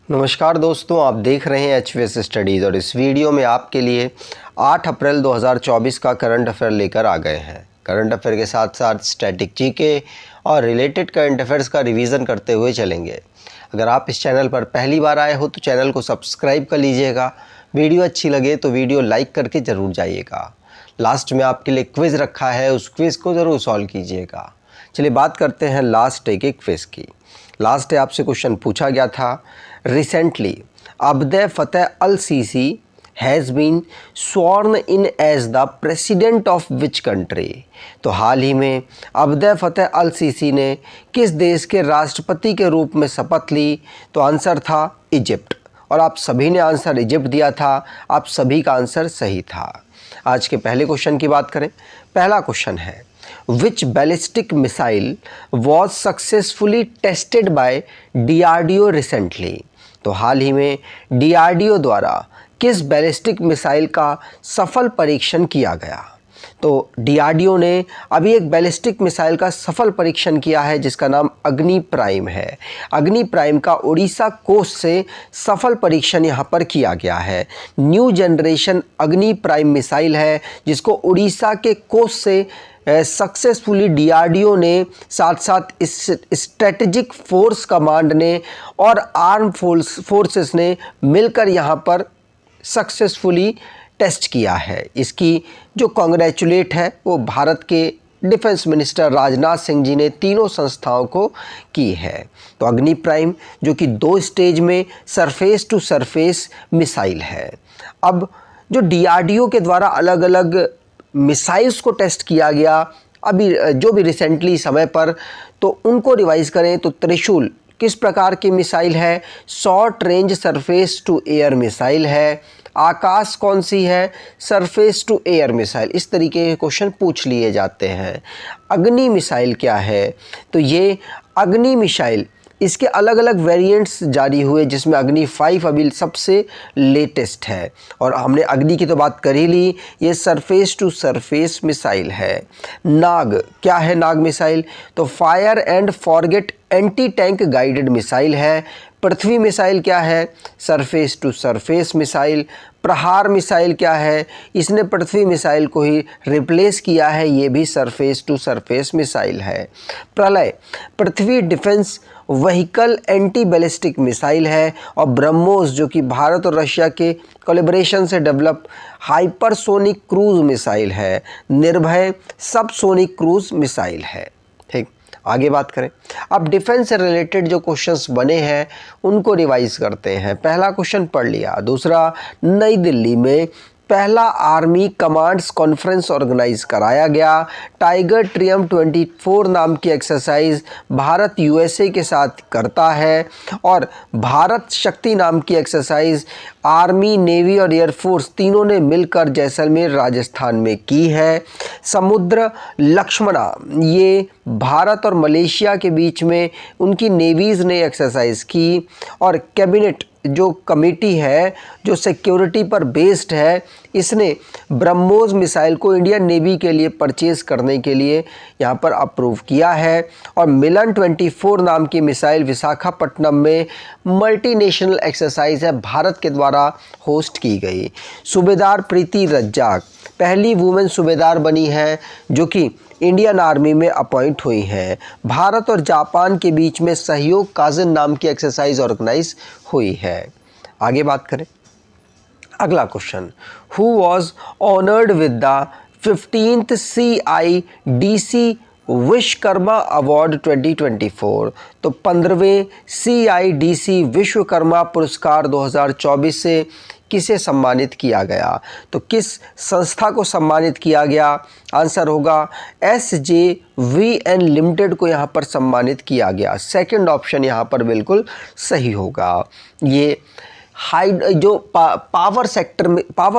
नमस्कार दोस्तों, आप देख रहे हैं एचवीएस स्टडीज़ और इस वीडियो में आपके लिए 8 अप्रैल 2024 का करंट अफेयर लेकर आ गए हैं। करंट अफेयर के साथ साथ स्टैटिक जीके और रिलेटेड करंट अफेयर्स का रिवीजन करते हुए चलेंगे। अगर आप इस चैनल पर पहली बार आए हो तो चैनल को सब्सक्राइब कर लीजिएगा। वीडियो अच्छी लगे तो वीडियो लाइक करके ज़रूर जाइएगा। लास्ट में आपके लिए क्विज़ रखा है, उस क्विज़ को ज़रूर सॉल्व कीजिएगा। चलिए बात करते हैं लास्ट डे के क्विज़ की। लास्ट डे आपसे क्वेश्चन पूछा गया था, recently Abdel Fattah al Sisi has been sworn in as the president of which country. तो हाल ही में अब्दे फतेह अल सीसी ने किस देश के राष्ट्रपति के रूप में शपथ ली? तो आंसर था इजिप्ट, और आप सभी ने आंसर इजिप्ट दिया था। आप सभी का आंसर सही था। आज के पहले क्वेश्चन की बात करें। पहला क्वेश्चन है, Which ballistic missile was successfully tested by DRDO recently? तो हाल ही में DRDO द्वारा किस बैलिस्टिक मिसाइल का सफल परीक्षण किया गया? तो DRDO ने अभी एक बैलिस्टिक मिसाइल का सफल परीक्षण किया है जिसका नाम अग्नि प्राइम है। अग्नि प्राइम का उड़ीसा कोस्ट से सफल परीक्षण यहाँ पर किया गया है। न्यू जनरेशन अग्नि प्राइम मिसाइल है जिसको उड़ीसा के कोस्ट से सक्सेसफुली DRDO ने साथ साथ इस स्ट्रेटेजिक फोर्स कमांड ने और आर्म फोर्सेस ने मिलकर यहाँ पर सक्सेसफुली टेस्ट किया है। इसकी जो कॉन्ग्रेचुलेट है वो भारत के डिफेंस मिनिस्टर राजनाथ सिंह जी ने तीनों संस्थाओं को की है। तो अग्नि प्राइम जो कि 2 स्टेज में सरफेस टू सरफेस मिसाइल है। अब जो DRDO के द्वारा अलग अलग मिसाइल्स को टेस्ट किया गया अभी जो भी रिसेंटली समय पर, तो उनको रिवाइज करें तो त्रिशूल किस प्रकार की मिसाइल है? Short range surface to air missile है। आकाश कौन सी है? Surface to air missile. इस तरीके के क्वेश्चन पूछ लिए जाते हैं। अग्नि मिसाइल क्या है? तो ये अग्नि मिसाइल, इसके अलग अलग वेरिएंट्स जारी हुए जिसमें अग्नि 5 अभी सबसे लेटेस्ट है। और हमने अग्नि की तो बात कर ही ली, ये सरफेस टू सरफेस मिसाइल है। नाग क्या है? नाग मिसाइल तो fire and forget anti tank guided missile है। पृथ्वी मिसाइल क्या है? Surface to surface missile. Prahaar missile क्या है? इसने पृथ्वी मिसाइल को ही रिप्लेस किया है, ये भी सरफेस टू सरफेस मिसाइल है। Pralay Prithvi defence vehicle anti ballistic missile है। और ब्रह्मोस जो कि भारत और रशिया के कोलैबोरेशन से डेवलप हाइपरसोनिक क्रूज मिसाइल है। निर्भय सबसोनिक क्रूज मिसाइल है। ठीक, आगे बात करें। अब डिफेंस से रिलेटेड जो क्वेश्चंस बने हैं उनको रिवाइज करते हैं। पहला क्वेश्चन पढ़ लिया। दूसरा, नई दिल्ली में पहला आर्मी कमांड्स कॉन्फ्रेंस ऑर्गेनाइज कराया गया। टाइगर ट्रियम्फ 24 नाम की एक्सरसाइज भारत USA के साथ करता है। और भारत शक्ति नाम की एक्सरसाइज आर्मी, नेवी और एयरफोर्स तीनों ने मिलकर जैसलमेर राजस्थान में की है। समुद्र लक्ष्मणा, ये भारत और मलेशिया के बीच में उनकी नेवीज़ ने एक्सरसाइज की। और कैबिनेट जो कमेटी है जो सिक्योरिटी पर बेस्ड है, इसने ब्रह्मोस मिसाइल को इंडियन नेवी के लिए परचेज़ करने के लिए यहाँ पर अप्रूव किया है। और मिलन 24 नाम की मिसाइल विशाखापट्टनम में मल्टीनेशनल एक्सरसाइज है, भारत के द्वारा होस्ट की गई। सूबेदार प्रीति रज्जाक पहली वुमेन सूबेदार बनी है जो कि इंडियन आर्मी में अपॉइंट हुई हैं। भारत और जापान के बीच में सहयोग काजन नाम की एक्सरसाइज ऑर्गेनाइज हुई है। आगे बात करें। अगला question, who was honoured with the 15th CIDC Vishwakarma award 2024? तो 15वें CIDC विश्वकर्मा पुरस्कार 2024 से किसे सम्मानित किया गया? तो किस संस्था को सम्मानित किया गया? आंसर होगा SJVN लिमिटेड को यहाँ पर सम्मानित किया गया। सेकंड ऑप्शन यहाँ पर बिल्कुल सही होगा। ये जो पावर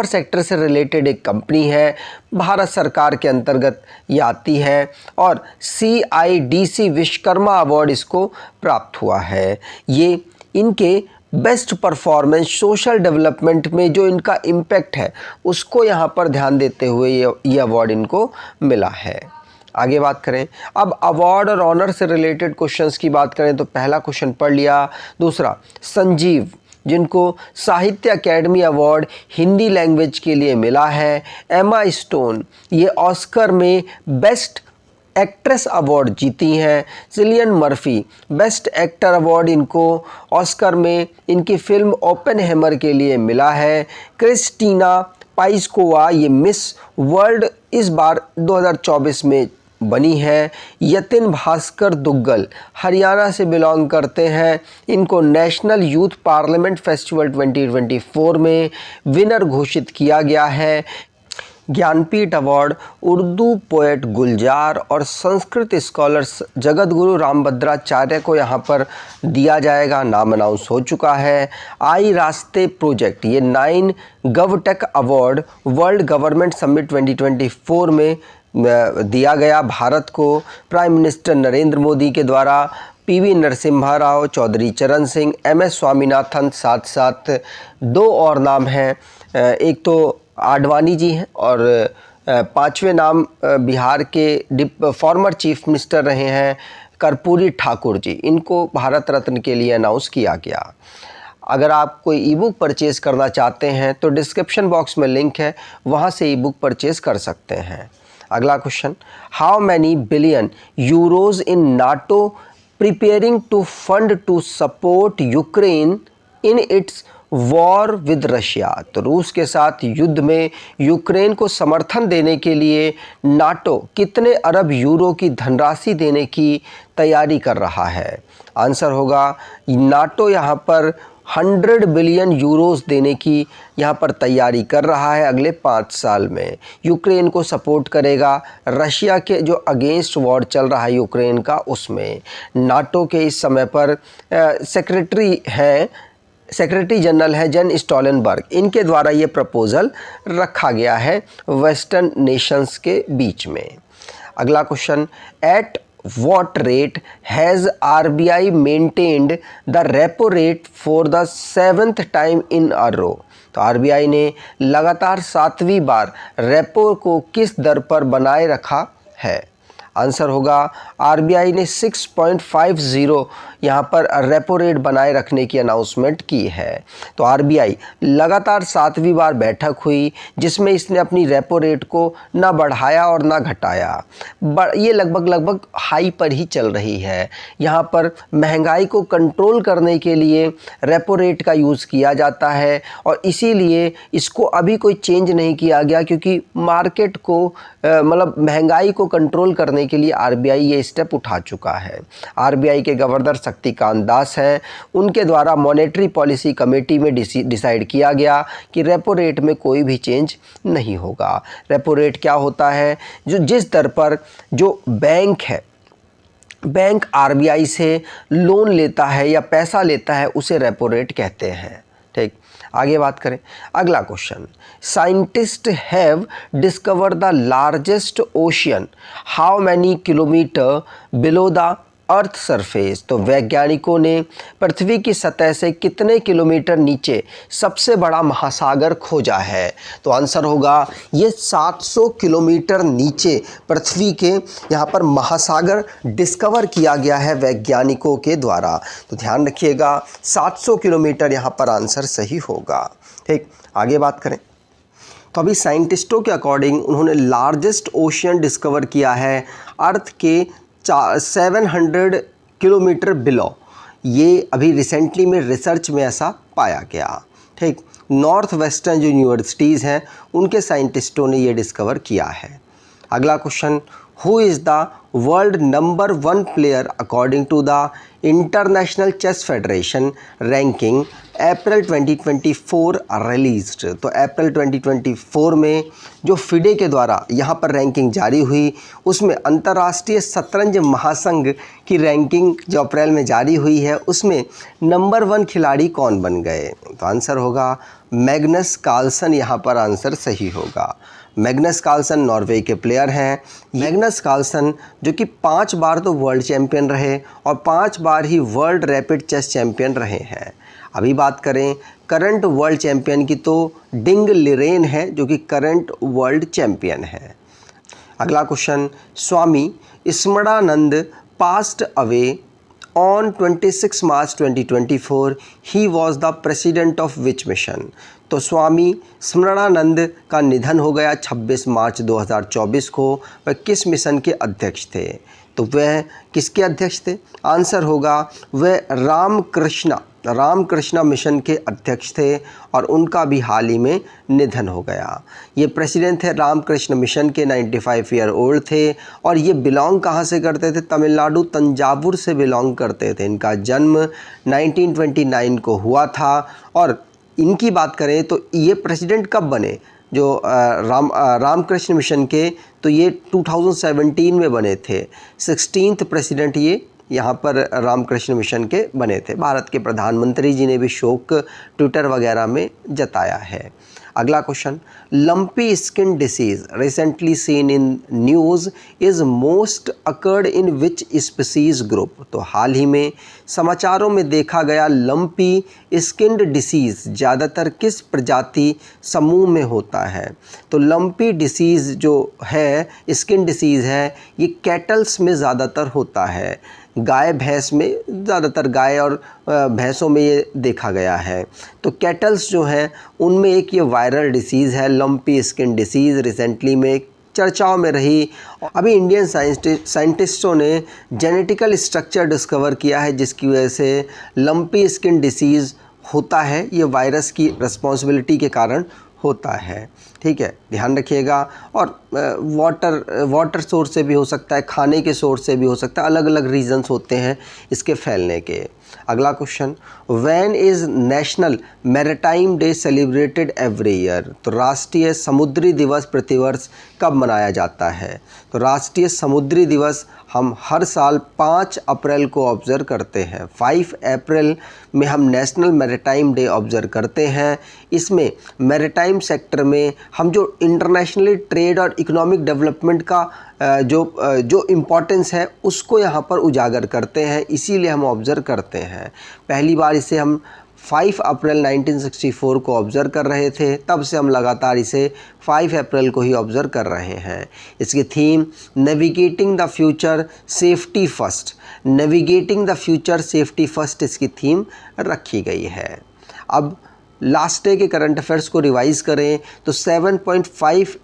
सेक्टर से रिलेटेड एक कंपनी है, भारत सरकार के अंतर्गत ये आती है। और CIDC विश्वकर्मा अवार्ड इसको प्राप्त हुआ है। ये इनके बेस्ट परफॉर्मेंस सोशल डेवलपमेंट में जो इनका इम्पैक्ट है उसको यहाँ पर ध्यान देते हुए ये अवार्ड इनको मिला है। आगे बात करें, अब अवार्ड और ऑनर से रिलेटेड क्वेश्चंस की बात करें तो पहला क्वेश्चन पढ़ लिया। दूसरा, संजीव जिनको साहित्य अकेडमी अवार्ड हिंदी लैंग्वेज के लिए मिला है। एमा स्टोन ये ऑस्कर में बेस्ट एक्ट्रेस अवार्ड जीती हैं। Cillian Murphy best actor award इनको ऑस्कर में इनकी फिल्म ओपेनहेमर के लिए मिला है। क्रिस्टीना पाइस्कोवा ये मिस वर्ल्ड इस बार 2024 में बनी है। यतिन भास्कर दुग्गल हरियाणा से बिलोंग करते हैं, इनको नेशनल यूथ पार्लियामेंट फेस्टिवल 2024 में विनर घोषित किया गया है। ज्ञानपीठ अवार्ड उर्दू पोएट गुलजार और संस्कृत स्कॉलर्स जगत गुरु रामभद्राचार्य को यहाँ पर दिया जाएगा, नाम अनाउंस हो चुका है। आई रास्ते प्रोजेक्ट ये 9 गवटेक अवार्ड वर्ल्ड गवर्नमेंट समिट 2024 में दिया गया भारत को। प्राइम मिनिस्टर नरेंद्र मोदी के द्वारा पीवी नरसिम्हा राव, चौधरी चरण सिंह, MS स्वामीनाथन, साथ साथ 2 और नाम हैं, एक तो आडवाणी जी हैं और 5वें नाम बिहार के फॉर्मर चीफ मिनिस्टर रहे हैं कर्पूरी ठाकुर जी, इनको भारत रत्न के लिए अनाउंस किया गया। अगर आप कोई ई बुक परचेज़ करना चाहते हैं तो डिस्क्रिप्शन बॉक्स में लिंक है, वहाँ से ई बुक परचेज़ कर सकते हैं। अगला question, how many billion euros in NATO preparing to fund to support Ukraine in its war with Russia. तो रूस के साथ युद्ध में यूक्रेन को समर्थन देने के लिए नाटो कितने अरब यूरो की धनराशि देने की तैयारी कर रहा है? आंसर होगा नाटो यहाँ पर 100 बिलियन यूरोस देने की यहाँ पर तैयारी कर रहा है अगले 5 साल में। यूक्रेन को सपोर्ट करेगा रशिया के जो अगेंस्ट वॉर चल रहा है यूक्रेन का, उसमें नाटो के इस समय पर सेक्रेटरी जनरल है जेन स्टोलनबर्ग, इनके द्वारा ये प्रपोज़ल रखा गया है वेस्टर्न नेशंस के बीच में। अगला question, at what rate has RBI maintained the repo rate for the 7th time in a row? तो RBI ने लगातार 7वीं बार रेपो को किस दर पर बनाए रखा है? आंसर होगा RBI ने 6.50 यहाँ पर रेपो रेट बनाए रखने की अनाउंसमेंट की है। तो RBI लगातार 7वीं बार बैठक हुई जिसमें इसने अपनी रेपो रेट को ना बढ़ाया और ना घटाया। ये लगभग हाई पर ही चल रही है। यहाँ पर महंगाई को कंट्रोल करने के लिए रेपो रेट का यूज़ किया जाता है और इसीलिए इसको अभी कोई चेंज नहीं किया गया, क्योंकि मार्केट को मतलब महंगाई को कंट्रोल करने के लिए RBI ये स्टेप उठा चुका है। RBI के गवर्नर शक्तिकांत दास हैं, उनके द्वारा मॉनेटरी पॉलिसी कमेटी में डिसाइड किया गया कि रेपो रेट में कोई भी चेंज नहीं होगा। रेपो रेट क्या होता है? जो जिस दर पर जो बैंक RBI से लोन लेता है या पैसा लेता है उसे रेपो रेट कहते हैं। ठीक, आगे बात करें। अगला question, scientist have discover the largest ocean how many kilometre below the earth surface. तो वैज्ञानिकों ने पृथ्वी की सतह से कितने किलोमीटर नीचे सबसे बड़ा महासागर खोजा है? तो आंसर होगा ये 700 किलोमीटर नीचे पृथ्वी के यहाँ पर महासागर डिस्कवर किया गया है वैज्ञानिकों के द्वारा। तो ध्यान रखिएगा 700 किलोमीटर यहाँ पर आंसर सही होगा। ठीक, आगे बात करें तो अभी साइंटिस्टों के अकॉर्डिंग उन्होंने लार्जेस्ट ओशियन डिस्कवर किया है अर्थ के 700 किलोमीटर बिलो। ये अभी रिसेंटली में रिसर्च में ऐसा पाया गया। ठीक, नॉर्थ वेस्टर्न जो यूनिवर्सिटीज़ हैं उनके साइंटिस्टों ने ये डिस्कवर किया है। अगला question, who is the world number 1 player according to the international chess federation ranking April 2024 released. तो अप्रैल 2024 में जो फिडे के द्वारा यहाँ पर रैंकिंग जारी हुई उसमें अंतर्राष्ट्रीय शतरंज महासंघ की रैंकिंग जो अप्रैल में जारी हुई है उसमें नंबर 1 खिलाड़ी कौन बन गए? तो आंसर होगा मैग्नस कार्लसन, यहाँ पर आंसर सही होगा। मैग्नस कार्लसन नॉर्वे के प्लेयर हैं। मैग्नस कार्लसन जो कि 5 बार तो वर्ल्ड चैम्पियन रहे और 5 बार ही वर्ल्ड रैपिड चेस चैम्पियन रहे हैं। अभी बात करें करंट वर्ल्ड चैम्पियन की तो डिंग लिरेन है जो कि करंट वर्ल्ड चैम्पियन है। अगला question, Swami Smaranananda passed away on 26 March 2024, he was the president of which mission. तो स्वामी स्मरणानंद का निधन हो गया 26 मार्च 2024 को। वह किस मिशन के अध्यक्ष थे? तो वह किसके अध्यक्ष थे? आंसर होगा वह रामकृष्णा मिशन के अध्यक्ष थे और उनका भी हाल ही में निधन हो गया। ये प्रेसिडेंट थे रामकृष्ण मिशन के, 95 ईयर ओल्ड थे और ये बिलोंग कहाँ से करते थे? तमिलनाडु तंजावुर से बिलोंग करते थे। इनका जन्म 1929 को हुआ था और इनकी बात करें तो ये प्रेसिडेंट कब बने जो रामकृष्ण मिशन के? तो ये 2017 में बने थे। 16th प्रेसिडेंट ये यहाँ पर रामकृष्ण मिशन के बने थे। भारत के प्रधानमंत्री जी ने भी शोक ट्विटर वगैरह में जताया है। अगला question, lumpy skin disease recently seen in news is most occurred in which species group. तो हाल ही में समाचारों में देखा गया लंपी स्किन डिसीज़ ज़्यादातर किस प्रजाति समूह में होता है? तो लंपी डिसीज़ जो है, स्किन डिसीज़ है, ये कैटल्स में ज़्यादातर होता है। गाय भैंस में, ज़्यादातर गाय और भैंसों में ये देखा गया है। तो कैटल्स जो हैं उनमें एक ये वायरल डिसीज़ है लंपी स्किन डिसीज़, रिसेंटली में चर्चाओं में रही। अभी इंडियन साइंटिस्टों ने जेनेटिकल स्ट्रक्चर डिस्कवर किया है जिसकी वजह से लंपी स्किन डिसीज़ होता है। ये वायरस की रिस्पॉन्सिबिलिटी के कारण होता है। ठीक है, ध्यान रखिएगा। और वाटर सोर्स से भी हो सकता है, खाने के सोर्स से भी हो सकता है, अलग अलग रीजंस होते हैं इसके फैलने के। अगला question, when is national maritime day celebrated every year. तो राष्ट्रीय समुद्री दिवस प्रतिवर्ष कब मनाया जाता है? तो राष्ट्रीय समुद्री दिवस हम हर साल 5 अप्रैल को ऑब्ज़र्व करते हैं। 5 अप्रैल में हम नेशनल मैरीटाइम डे ऑब्ज़र्व करते हैं। इसमें मैरीटाइम सेक्टर में हम जो इंटरनेशनली ट्रेड और इकोनॉमिक डेवलपमेंट का जो इम्पोर्टेंस है उसको यहाँ पर उजागर करते हैं, इसीलिए हम ऑब्ज़र्व करते हैं। पहली बार इसे हम 5 अप्रैल 1964 को ऑब्ज़र्व कर रहे थे, तब से हम लगातार इसे 5 अप्रैल को ही ऑब्ज़र्व कर रहे हैं। इसकी theme navigating the future safety first, navigating the future safety first इसकी थीम रखी गई है। अब लास्ट डे के करंट अफेयर्स को रिवाइज़ करें तो 7.5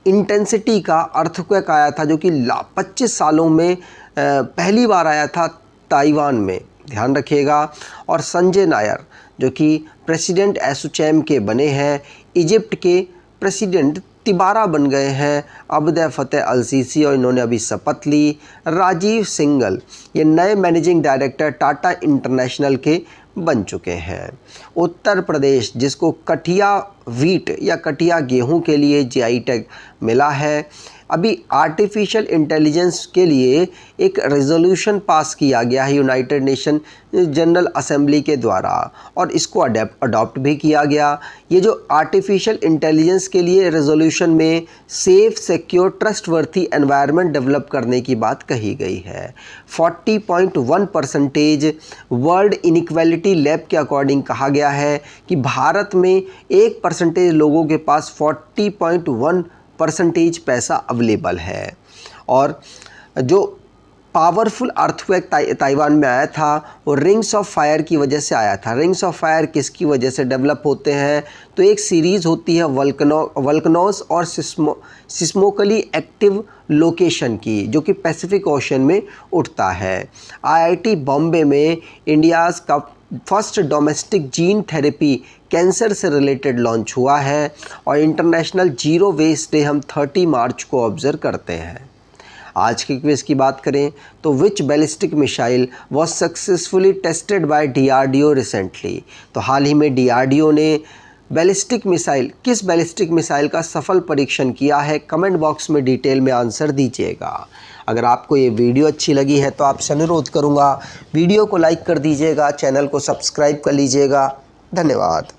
इंटेंसिटी का अर्थक्वेक आया था जो कि 25 सालों में पहली बार आया था ताइवान में, ध्यान रखिएगा। और संजय नायर जो कि प्रेसिडेंट एसोचैम के बने हैं, इजिप्ट के प्रेसिडेंट तिबारा बन गए हैं अब्देल फतेह अल सीसी और इन्होंने अभी शपथ ली। राजीव सिंघल ये नए मैनेजिंग डायरेक्टर टाटा इंटरनेशनल के बन चुके हैं। उत्तर प्रदेश जिसको कठिया वीट या कठिया गेहूं के लिए जीआई टैग मिला है, अभी आर्टिफिशियल इंटेलिजेंस के लिए एक रेजोल्यूशन पास किया गया है यूनाइटेड नेशन जनरल असेंबली के द्वारा और इसको अडॉप्ट भी किया गया। ये जो आर्टिफिशियल इंटेलिजेंस के लिए रेजोल्यूशन में safe, secure, trustworthy environment develop करने की बात कही गई है। 40.1% वर्ल्ड इनइक्वालिटी लैब के अकॉर्डिंग कहा गया है कि भारत में 1% लोगों के पास 40.1% पैसा अवेलेबल है। और जो पावरफुल अर्थक्वेक ताइवान में आया था वो रिंग्स ऑफ फायर की वजह से आया था। रिंग्स ऑफ फायर किसकी वजह से डेवलप होते हैं? तो एक सीरीज़ होती है वल्कनोस और सिस्मोकली एक्टिव लोकेशन की जो कि पैसिफिक ओशन में उठता है। आईआईटी बॉम्बे में इंडियाज़ का first domestic gene therapy cancer से रिलेटेड लॉन्च हुआ है। और इंटरनेशनल जीरो वेस्ट डे हम 30 मार्च को ऑब्ज़र्व करते हैं। आज के क्विज़ की बात करें तो which ballistic missile was successfully tested by DRDO recently. तो हाल ही में डीआरडीओ ने बैलिस्टिक मिसाइल, किस बैलिस्टिक मिसाइल का सफल परीक्षण किया है? कमेंट बॉक्स में डिटेल में आंसर दीजिएगा। अगर आपको ये वीडियो अच्छी लगी है तो आपसे अनुरोध करूँगा वीडियो को लाइक कर दीजिएगा, चैनल को सब्सक्राइब कर लीजिएगा। धन्यवाद।